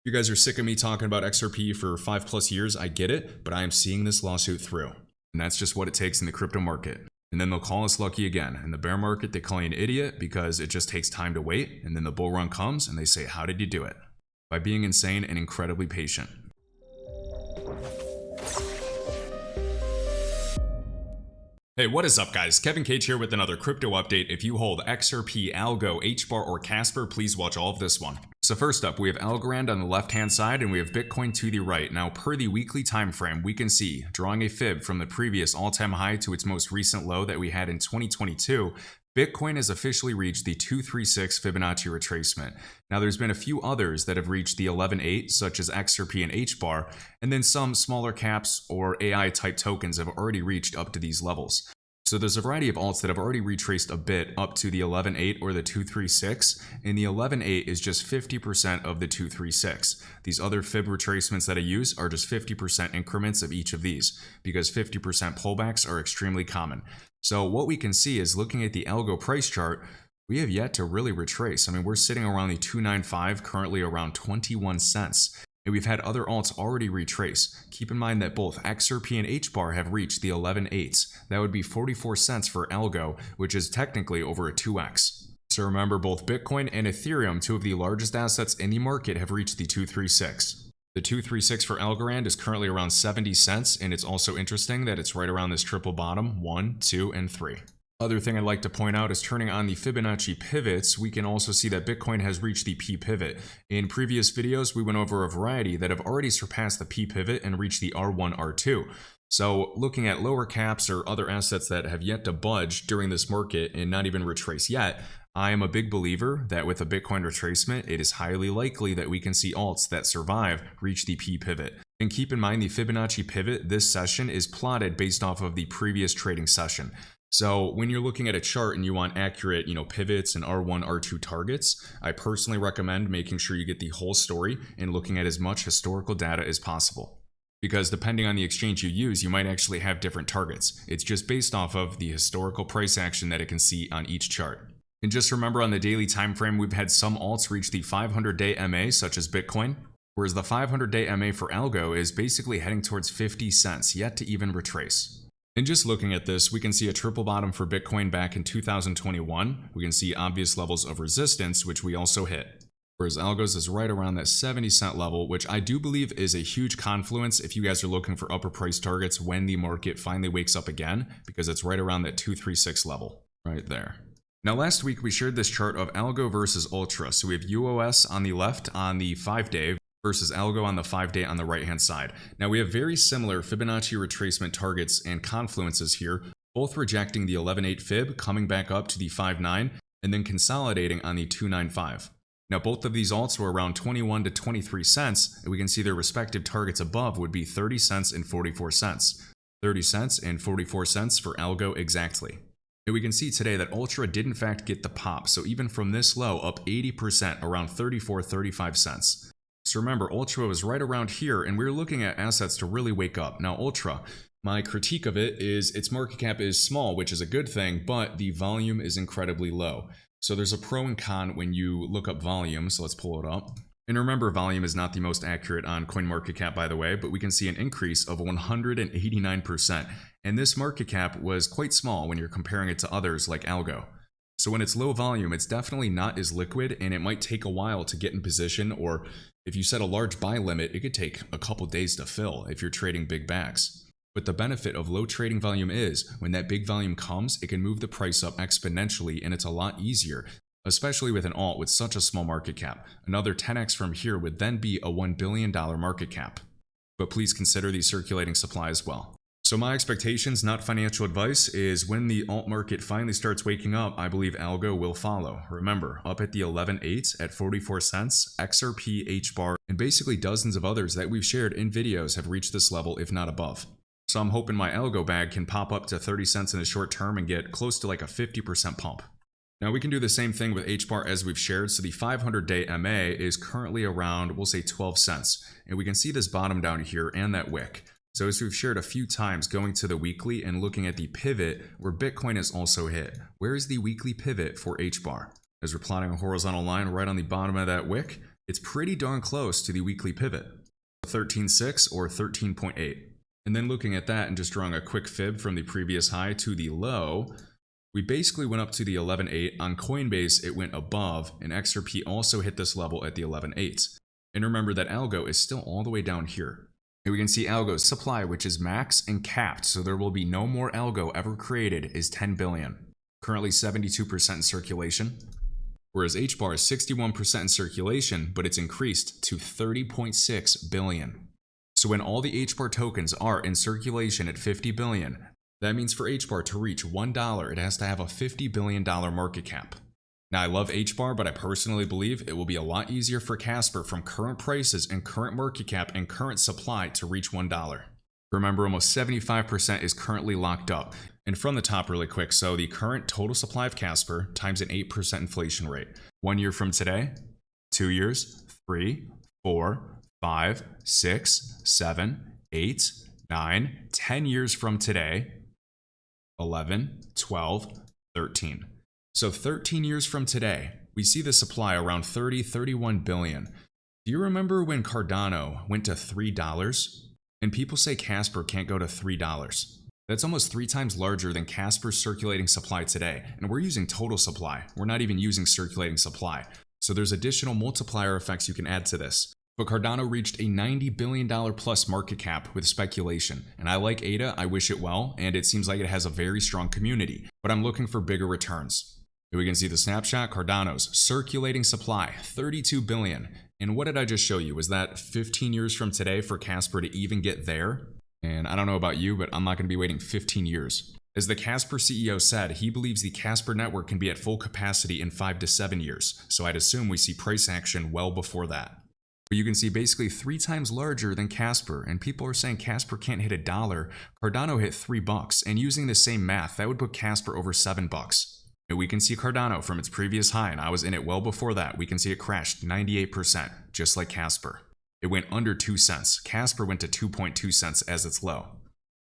You guys are sick of me talking about XRP for 5+ years, I get it, but I am seeing this lawsuit through. And that's just what it takes in the crypto market. And then they'll call us lucky again. In the bear market, they call you an idiot because it just takes time to wait. And then the bull run comes and they say, how did you do it? By being insane and incredibly patient. Hey, what is up guys? Kevin Cage here with another crypto update. If you hold XRP, ALGO, HBAR, or Casper, please watch all of this one. So first up, we have Algorand on the left-hand side and we have Bitcoin to the right. Now, per the weekly time frame, we can see, drawing a fib from the previous all-time high to its most recent low that we had in 2022, Bitcoin has officially reached the 236 Fibonacci retracement. Now, there's been a few others that have reached the 11.8, such as XRP and HBAR, and then some smaller caps or AI-type tokens have already reached up to these levels. So there's a variety of alts that have already retraced a bit up to the 11.8 or the 236, and the 11.8 is just 50% of the 236. These other fib retracements that I use are just 50% increments of each of these, because 50% pullbacks are extremely common. So what we can see is, looking at the ALGO price chart, we have yet to really retrace. I mean, we're sitting around the 295, currently around 21 cents. And we've had other alts already retrace. Keep in mind that both XRP and HBAR have reached the 11.8s. That would be 44 cents for ALGO, which is technically over a 2x. So remember, both Bitcoin and Ethereum, two of the largest assets in the market, have reached the 236. The 236 for Algorand is currently around 70 cents, and it's also interesting that it's right around this triple bottom, 1, 2, and 3. Other thing I'd like to point out is, turning on the Fibonacci pivots, we can also see that Bitcoin has reached the P pivot. In previous videos, we went over a variety that have already surpassed the P pivot and reached the R1, R2. So looking at lower caps or other assets that have yet to budge during this market and not even retrace yet, I am a big believer that with a Bitcoin retracement, it is highly likely that we can see alts that survive reach the P pivot. And keep in mind, the Fibonacci pivot this session is plotted based off of the previous trading session. So when you're looking at a chart and you want accurate, pivots and R1, R2 targets, I personally recommend making sure you get the whole story and looking at as much historical data as possible. Because depending on the exchange you use, you might actually have different targets. It's just based off of the historical price action that it can see on each chart. And just remember, on the daily time frame, we've had some alts reach the 500-day MA, such as Bitcoin, whereas the 500-day MA for ALGO is basically heading towards 50 cents, yet to even retrace. And just looking at this, we can see a triple bottom for Bitcoin back in 2021. We can see obvious levels of resistance, which we also hit. Whereas ALGO's is right around that 70-cent level, which I do believe is a huge confluence if you guys are looking for upper price targets when the market finally wakes up again, because it's right around that 236 level, right there. Now, last week we shared this chart of ALGO versus Ultra. So we have UOS on the left on the 5-day versus ALGO on the 5-day on the right-hand side. Now, we have very similar Fibonacci retracement targets and confluences here, both rejecting the 11.8 fib, coming back up to the 5.9, and then consolidating on the 2.95. Now, both of these alts were around 21 to 23 cents, and we can see their respective targets above would be 30 cents and 44 cents. 30 cents and 44 cents for ALGO exactly. And we can see today that Ultra did in fact get the pop, so even from this low, up 80%, around 34-35 cents. So remember, Ultra was right around here, and we're looking at assets to really wake up. Now, Ultra, my critique of it is its market cap is small, which is a good thing, but the volume is incredibly low. So there's a pro and con when you look up volume, so let's pull it up. And remember, volume is not the most accurate on CoinMarketCap, by the way, but we can see an increase of 189%. And this market cap was quite small when you're comparing it to others like ALGO. So when it's low volume, it's definitely not as liquid, and it might take a while to get in position, or if you set a large buy limit, it could take a couple days to fill if you're trading big backs. But the benefit of low trading volume is, when that big volume comes, it can move the price up exponentially, and it's a lot easier, especially with an alt with such a small market cap. Another 10x from here would then be a $1 billion market cap. But please consider the circulating supply as well. So my expectations, not financial advice, is when the alt market finally starts waking up, I believe ALGO will follow. Remember, up at the 11.8 at 44 cents, XRP, HBAR, and basically dozens of others that we've shared in videos have reached this level, if not above. So I'm hoping my ALGO bag can pop up to 30 cents in the short term and get close to like a 50% pump. Now we can do the same thing with HBAR as we've shared. So the 500-day MA is currently around, we'll say 12 cents. And we can see this bottom down here and that wick. So as we've shared a few times, going to the weekly and looking at the pivot where Bitcoin is also hit. Where is the weekly pivot for HBAR? As we're plotting a horizontal line right on the bottom of that wick, It's pretty darn close to the weekly pivot, 13.6 or 13.8. And then looking at that and just drawing a quick fib from the previous high to the low, we basically went up to the 11.8. On Coinbase, it went above, and XRP also hit this level at the 11.8. And remember that ALGO is still all the way down here. And we can see ALGO's supply, which is max and capped, so there will be no more ALGO ever created, is 10 billion. Currently 72% in circulation. Whereas HBAR is 61% in circulation, but it's increased to 30.6 billion. So when all the HBAR tokens are in circulation at 50 billion, that means for HBAR to reach $1, it has to have a $50 billion market cap. Now, I love HBAR, but I personally believe it will be a lot easier for Casper from current prices and current market cap and current supply to reach $1. Remember, almost 75% is currently locked up. And from the top really quick, so the current total supply of Casper times an 8% inflation rate. 1 year from today, 2 years, 3, 4, 5, 6, 7, 8, 9, 10 years from today, 11, 12, 13. So 13 years from today, we see the supply around 31 billion. Do you remember when Cardano went to $3? And people say Casper can't go to $3. That's almost 3 times larger than Casper's circulating supply today. And we're using total supply. We're not even using circulating supply. So there's additional multiplier effects you can add to this. But Cardano reached a $90 billion plus market cap with speculation. And I like ADA, I wish it well, and it seems like it has a very strong community. But I'm looking for bigger returns. Here we can see the snapshot, Cardano's circulating supply, 32 billion. And what did I just show you? Was that 15 years from today for Casper to even get there? And I don't know about you, but I'm not going to be waiting 15 years. As the Casper CEO said, he believes the Casper network can be at full capacity in 5 to 7 years. So I'd assume we see price action well before that. But you can see basically 3 times larger than Casper, and people are saying Casper can't hit $1. Cardano hit $3, and using the same math, that would put Casper over $7. And we can see Cardano from its previous high, and I was in it well before that. We can see it crashed 98%, just like Casper. It went under 2 cents. Casper went to 2.2 cents as its low.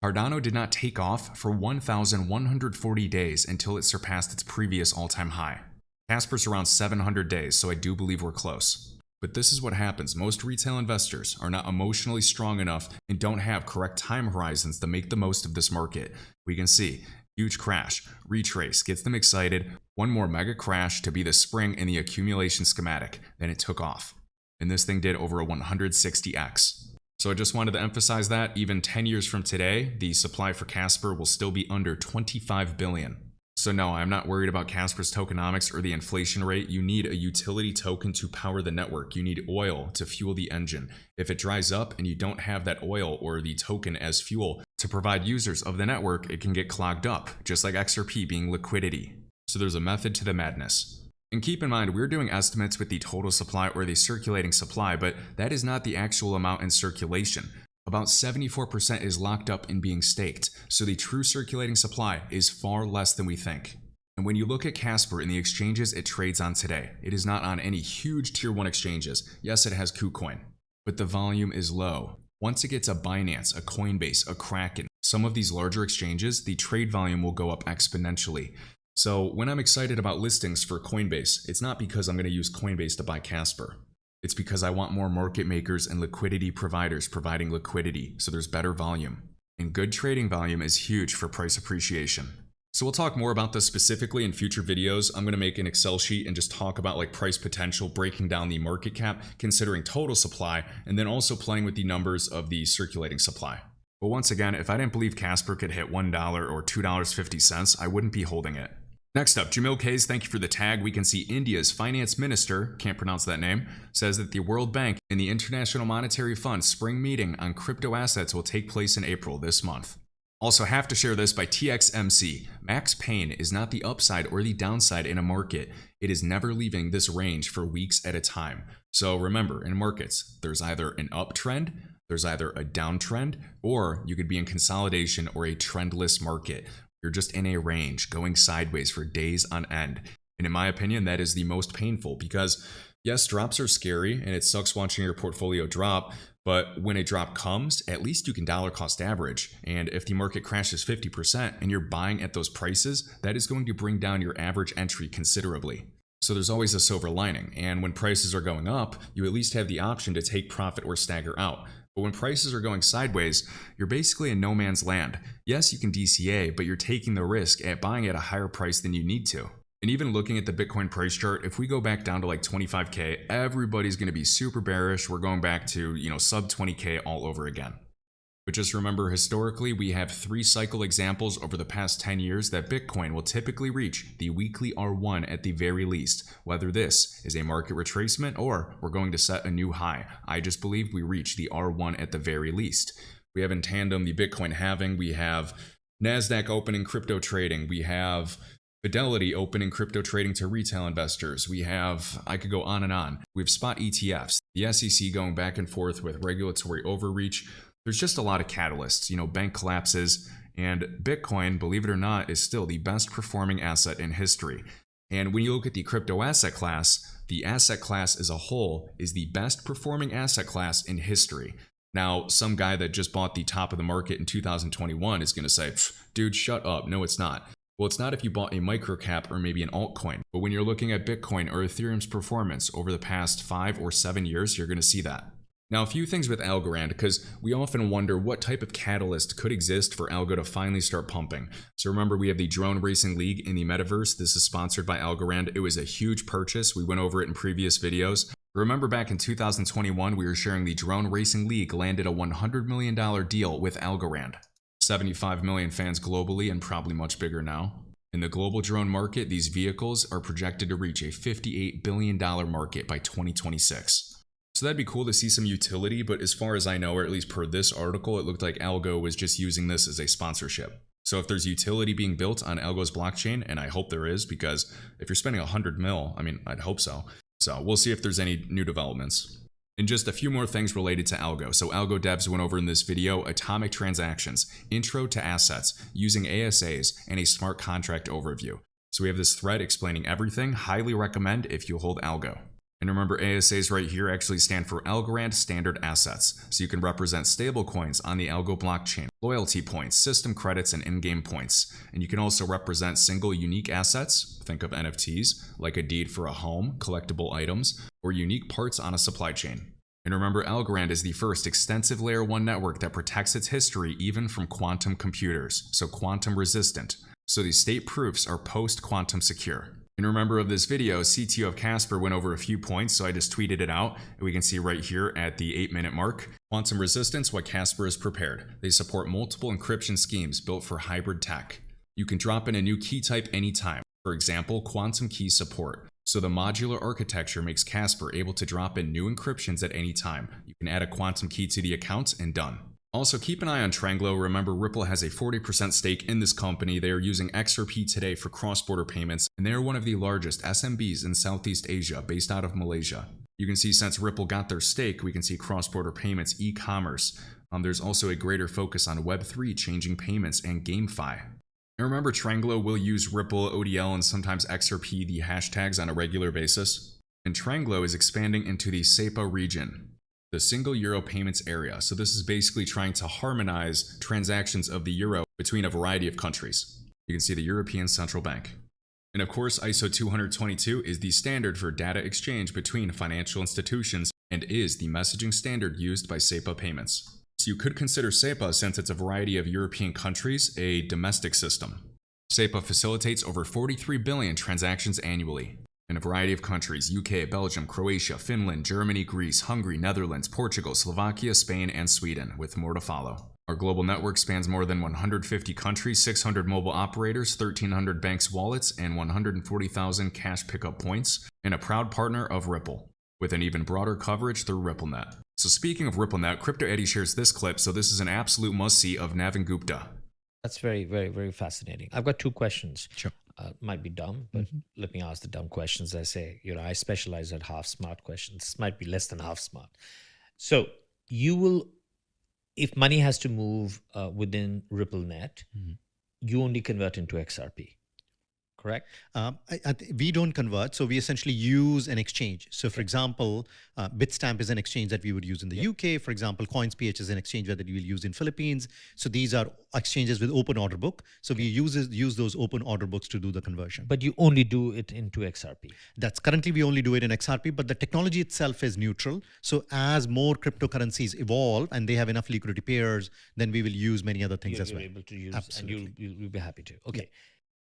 Cardano did not take off for 1,140 days until it surpassed its previous all-time high. Casper's around 700 days, so I do believe we're close. But this is what happens. Most retail investors are not emotionally strong enough and don't have correct time horizons to make the most of this market. We can see huge crash, retrace, gets them excited, one more mega crash to be the spring in the accumulation schematic, then it took off. And this thing did over a 160x. So I just wanted to emphasize that even 10 years from today, the supply for Casper will still be under 25 billion. So no, I'm not worried about Casper's tokenomics or the inflation rate. You need a utility token to power the network. You need oil to fuel the engine. If it dries up and you don't have that oil or the token as fuel to provide users of the network, it can get clogged up, just like XRP being liquidity. So there's a method to the madness. And keep in mind, we're doing estimates with the total supply or the circulating supply, but that is not the actual amount in circulation. About 74% is locked up and being staked, so the true circulating supply is far less than we think. And when you look at Casper in the exchanges it trades on today, it is not on any huge tier 1 exchanges. Yes, it has KuCoin, but the volume is low. Once it gets a Binance, a Coinbase, a Kraken, some of these larger exchanges, the trade volume will go up exponentially. So when I'm excited about listings for Coinbase, it's not because I'm going to use Coinbase to buy Casper. It's because I want more market makers and liquidity providers providing liquidity, so there's better volume. And good trading volume is huge for price appreciation. So we'll talk more about this specifically in future videos. I'm going to make an Excel sheet and just talk about like price potential, breaking down the market cap, considering total supply, and then also playing with the numbers of the circulating supply. But once again, if I didn't believe Casper could hit $1 or $2.50, I wouldn't be holding it. Next up, Jamil Kays, thank you for the tag. We can see India's finance minister, can't pronounce that name, says that the World Bank and the International Monetary Fund spring meeting on crypto assets will take place in April this month. Also have to share this by TXMC. Max pain is not the upside or the downside in a market. It is never leaving this range for weeks at a time. So remember, in markets, there's either an uptrend, there's either a downtrend, or you could be in consolidation or a trendless market. You're just in a range going sideways for days on end. And in my opinion, that is the most painful because yes, drops are scary and it sucks watching your portfolio drop. But when a drop comes, at least you can dollar cost average. And if the market crashes 50% and you're buying at those prices, that is going to bring down your average entry considerably. So there's always a silver lining, and when prices are going up, you at least have the option to take profit or stagger out. But when prices are going sideways, you're basically in no man's land. Yes, you can DCA, but you're taking the risk at buying at a higher price than you need to. And even looking at the Bitcoin price chart, if we go back down to like 25K, everybody's going to be super bearish. We're going back to, sub 20K all over again. But just remember, historically, we have 3 cycle examples over the past 10 years that Bitcoin will typically reach the weekly R1 at the very least, whether this is a market retracement or we're going to set a new high. I just believe we reach the R1 at the very least. We have in tandem the Bitcoin halving, we have NASDAQ opening crypto trading, we have Fidelity opening crypto trading to retail investors. I could go on and on. We have spot ETFs, the SEC going back and forth with regulatory overreach. There's just a lot of catalysts, bank collapses, and Bitcoin, believe it or not, is still the best performing asset in history. And when you look at the crypto asset class as a whole is the best performing asset class in history. Now, some guy that just bought the top of the market in 2021 is going to say, dude, shut up. No, it's not. Well, it's not if you bought a microcap or maybe an altcoin. But when you're looking at Bitcoin or Ethereum's performance over the past 5 or 7 years, you're going to see that. Now, a few things with Algorand, because we often wonder what type of catalyst could exist for Algo to finally start pumping. So remember, we have the Drone Racing League in the metaverse. This is sponsored by Algorand. It was a huge purchase. We went over it in previous videos. Remember back in 2021, we were sharing the Drone Racing League landed a $100 million deal with Algorand. 75 million fans globally and probably much bigger now. In the global drone market, these vehicles are projected to reach a $58 billion market by 2026. So that'd be cool to see some utility, but as far as I know, or at least per this article, it looked like Algo was just using this as a sponsorship. So if there's utility being built on Algo's blockchain, and I hope there is, because if you're spending 100 mil, I'd hope so. So we'll see if there's any new developments. And just a few more things related to Algo. So Algo devs went over in this video atomic transactions, intro to assets, using ASAs, and a smart contract overview. So we have this thread explaining everything. Highly recommend if you hold Algo. And remember, ASAs right here actually stand for Algorand Standard Assets. So you can represent stablecoins on the Algo blockchain, loyalty points, system credits, and in-game points. And you can also represent single unique assets, think of NFTs, like a deed for a home, collectible items, or unique parts on a supply chain. And remember, Algorand is the first extensive layer 1 network that protects its history even from quantum computers, so quantum resistant. So these state proofs are post-quantum secure. And remember of this video, CTO of Casper went over a few points, so I just tweeted it out. And we can see right here at the 8-minute mark, quantum resistance, what Casper has prepared. They support multiple encryption schemes built for hybrid tech. You can drop in a new key type anytime. For example, quantum key support. So the modular architecture makes Casper able to drop in new encryptions at any time. You can add a quantum key to the account and done. Also, keep an eye on Tranglo. Remember, Ripple has a 40% stake in this company. They are using XRP today for cross-border payments, and they are one of the largest SMBs in Southeast Asia, based out of Malaysia. You can see since Ripple got their stake, we can see cross-border payments, e-commerce. There's also a greater focus on Web3, changing payments, and GameFi. And remember, Tranglo will use Ripple, ODL, and sometimes XRP, the hashtags, on a regular basis. And Tranglo is expanding into the SEPA region, the single euro payments area. So this is basically trying to harmonize transactions of the euro between a variety of countries. You can see the European Central Bank. And of course, ISO 222 is the standard for data exchange between financial institutions and is the messaging standard used by SEPA payments. So you could consider SEPA, since it's a variety of European countries, a domestic system. SEPA facilitates over 43 billion transactions annually in a variety of countries: UK, Belgium, Croatia, Finland, Germany, Greece, Hungary, Netherlands, Portugal, Slovakia, Spain, and Sweden, with more to follow. Our global network spans more than 150 countries, 600 mobile operators, 1,300 banks' wallets, and 140,000 cash pickup points, and a proud partner of Ripple, with an even broader coverage through RippleNet. So speaking of RippleNet, Crypto Eddie shares this clip, so this is an absolute must-see of Navin Gupta. That's very, very, very fascinating. I've got 2 questions. Sure. Might be dumb, but let me ask the dumb questions. I say, I specialize at half smart questions. This might be less than half smart. So you will, if money has to move within RippleNet, you only convert into XRP. correct? We don't convert. So we essentially use an exchange. So for example, Bitstamp is an exchange that we would use in the UK. For example, CoinsPH is an exchange that we will use in Philippines. So these are exchanges with open order book. So we use those open order books to do the conversion. But you only do it into XRP. That's currently we only do it in XRP, but the technology itself is neutral. So as more cryptocurrencies evolve and they have enough liquidity pairs, then we will use many other things as well. You're able to use, Absolutely. and you'll be happy to. Okay.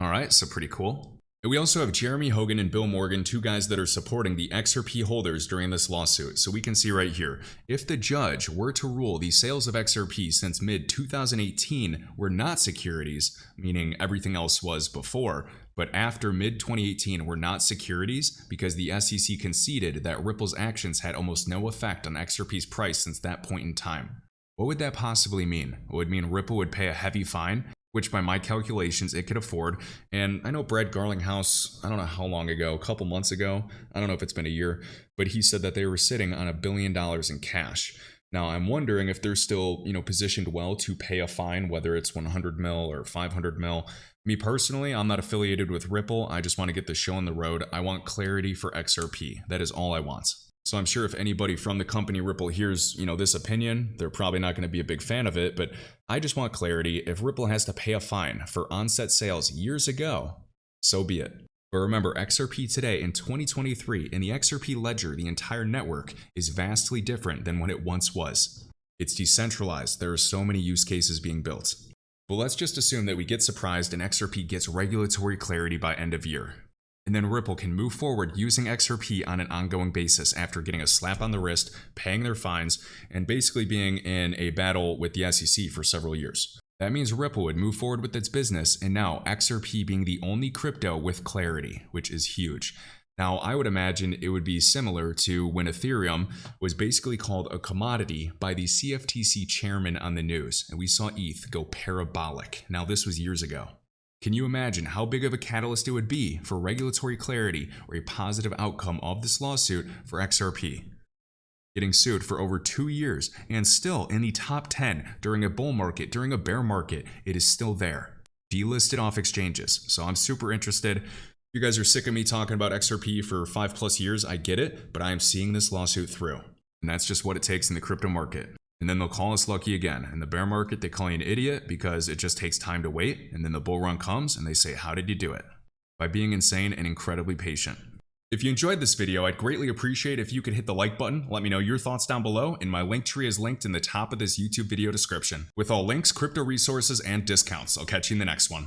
All right, so pretty cool. We also have Jeremy Hogan and Bill Morgan, two guys that are supporting the XRP holders during this lawsuit. So we can see right here, if the judge were to rule the sales of XRP since mid-2018 were not securities, meaning everything else was before, but after mid-2018 were not securities because the SEC conceded that Ripple's actions had almost no effect on XRP's price since that point in time. What would that possibly mean? It would mean Ripple would pay a heavy fine, which by my calculations it could afford. And I know Brad Garlinghouse, I don't know how long ago, a couple months ago, I don't know if it's been a year, but he said that they were sitting on $1 billion in cash. Now I'm wondering if they're still, positioned well to pay a fine, whether it's 100 mil or 500 mil. Me personally, I'm not affiliated with Ripple. I just want to get the show on the road. I want clarity for XRP. That is all I want. So I'm sure if anybody from the company Ripple hears, this opinion, they're probably not going to be a big fan of it, but I just want clarity. If Ripple has to pay a fine for onset sales years ago, so be it. But remember, XRP today in 2023, in the XRP ledger, the entire network is vastly different than what it once was. It's decentralized. There are so many use cases being built. But let's just assume that we get surprised and XRP gets regulatory clarity by end of year. And then Ripple can move forward using XRP on an ongoing basis after getting a slap on the wrist, paying their fines, and basically being in a battle with the SEC for several years. That means Ripple would move forward with its business, and now XRP being the only crypto with clarity, which is huge. Now, I would imagine it would be similar to when Ethereum was basically called a commodity by the CFTC chairman on the news, and we saw ETH go parabolic. Now, this was years ago. Can you imagine how big of a catalyst it would be for regulatory clarity or a positive outcome of this lawsuit for XRP? Getting sued for over 2 years and still in the top 10 during a bull market, during a bear market, it is still there. Delisted off exchanges. So I'm super interested. You guys are sick of me talking about XRP for 5+ years. I get it, but I am seeing this lawsuit through. And that's just what it takes in the crypto market. And then they'll call us lucky again. In the bear market, they call you an idiot because it just takes time to wait. And then the bull run comes and they say, how did you do it? By being insane and incredibly patient. If you enjoyed this video, I'd greatly appreciate if you could hit the like button. Let me know your thoughts down below, and my link tree is linked in the top of this YouTube video description with all links, crypto resources, and discounts. I'll catch you in the next one.